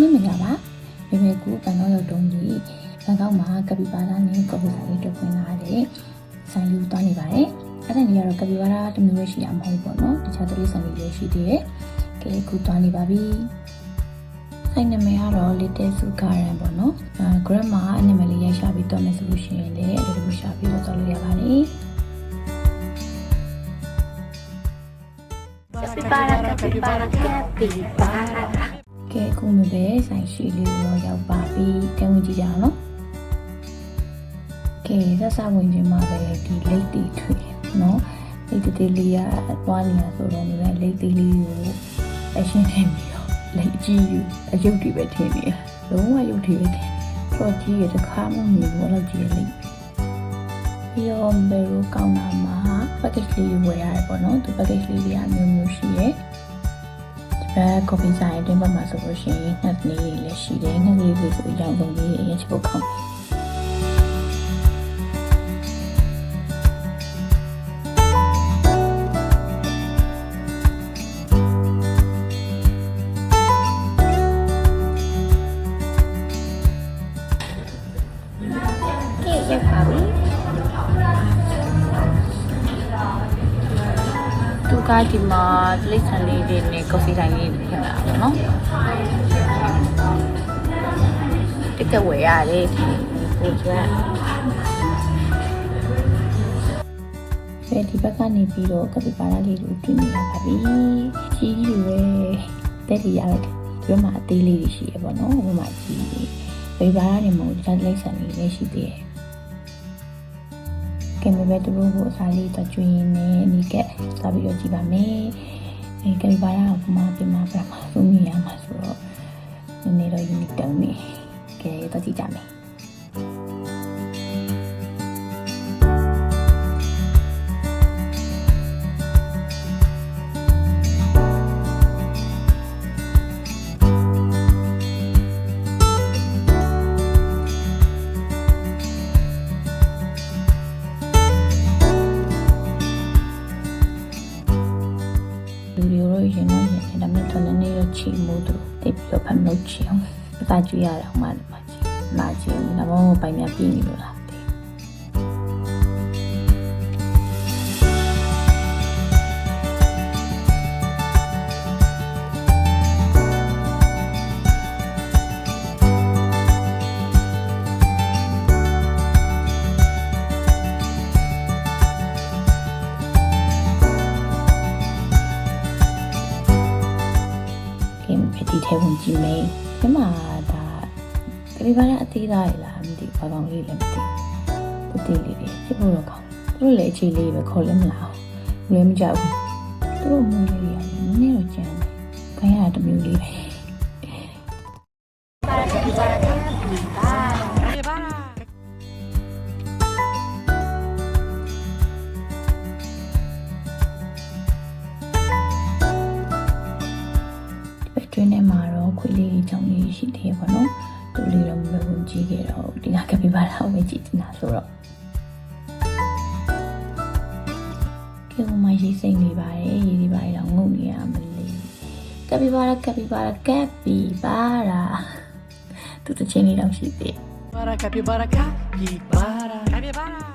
မင်းမရပါမေမေကူဘန်ကောက်ရောက်တုန်းကြီးဘန်ကောက်မှာကပီဘာရာနဲ့ကော်ဖီဆိုင်လေးတွေ့ခွင့်လာတဲ့ဆိုင်လူသွားနေပါတယ်အဲ့ဒါကြီးကတော့ကပီဘာရာတစ်မျိုးပဲရှိတာမဟုတ်ဘူးပေါ့နော်တခြားတလေးဆိုင်လေးလည်းရှိသေးတယ်ကဲကူသွားနေပါပြီဆိုင်နာမည်ကတော့ Little Sukaran ပေါ့နော်Grab မှာအနာမည်လေးရိုက်ရှာပြီးတော့မယ်ဆိုလို့ရှိရင်လည်းအဲ့လိုရှာပြီးတော့သွားလို့ရပါတယ်ကပီဘာရာကဲခုမပဲဆိုင်ရှိလေးကိုရောက်ပါပြီတဲဝင်ကြည့်ကြအောင်နော်ကဲဆက်စဝင်ခြင်းမှာပဲဒီလိတ်တီထွေနော်လိတ်တီလေးကသွားနေတာဆိုတော့ဒီလိတ်တီလေးကိုအရှင်းထည့်ပြီးတော့လိတ်ကြီးအယုတ်တွေပဲထည့်ပြီးလုံးဝယုတ်တွေပဲထည့်တော့ကြီးရတခါမှမမြင်ဘူးအဲ့လိုကြီးရလိတ်ပြီးတော့ဘယ်လိုကောင်းတာမှာ package လေးဝယ်ရတယ်ပေါ့နော်သူ package လေးတွေကမျိုးမျိုးရှိတယ်ကော်ဖီဆိုင်အတွင်းဘက်မှာဆိုလို့ရှိရင်နှက်လေးတွေလည်းရှိတယ်နှက်လေးတွေဆိုအရောင်ဆုံးလေးအရင်ချက်ဖို့ခေါင်းရက်ပါပြီသူကဒီမှာလိမ့်ဆန်လေးတွေနဲ့ကော်ဖီဆိုင်လေးတွေဖြစ်လာပါတော့တကယ်ဝယ်ရတယ်ဟိုကျဒီဘက်ကနေပြီးတော့ကပီဘာရာလေးကိုတွေ့နေရပါပြီကြီးကြီးပဲတက်တီရတယ်ဒီမှာအသေးလေးတွေရှိရပါတော့ဟိုမှာကြီးကပီဘာရာတွေမဟုတ်ဒီလိမ့်ဆန်လေးလည်းရှိသေးတယ်ကဲမပဲသူတို့ကိုအစားလေးတော့ကျွေးနေနေကဲသွားပြီးတော့ကြည့်ပါမယ်အဲကဲဘာရာကမှပြင်မှာပြမှာသုံးနေရမှာဆိုတော့နည်းနည်းတော့ယူနေတုံးနေကဲတော့ကြည့်ကြမယ်ချီမို့တို့တိတ်ပြီးတော့ဖမ်းလို့ချီအောင်အသာကျွေးရအောင်မှလည်းမာချီဒါမှမဟုတ်ပိုင်များပြင်းနေလို့လားဒီထဲဝင်ကြည့်မယ်ဒီမှာဒါကပီဘာရာအသေးသားလေလားမသိဘာကောင်လေးလည်းမသိဘူးတိလေးတွေဖြစ်ဖို့တော့ကောင်းသူတို့လည်းအခြေလေးပဲခေါ်လည်းမလားဘူးလည်းမကြောက်ဘူးသူတို့မွေးလေးတွေနည်းနည်းတော့ကြမ်းတယ်ခိုင်းရတာတစ်မျိုးလေးပဲတွင်းထဲမှာတော့ခွေးလေးချောင်းလေးရှိသေးပါတော့သူလေးတော့မဝင်ကြည့်ခဲ့တော့ဒီကကပီဘာရာကိုကြည့်နေတာဆိုတော့ကဲဟိုမှာရေးစိတ်နေပါတယ်ရေးဒီပါတော့ငုံနေရမလေးကပီဘာရာသူတစ်ချင်းလေးတော့ရှိသေးPara capibara capibara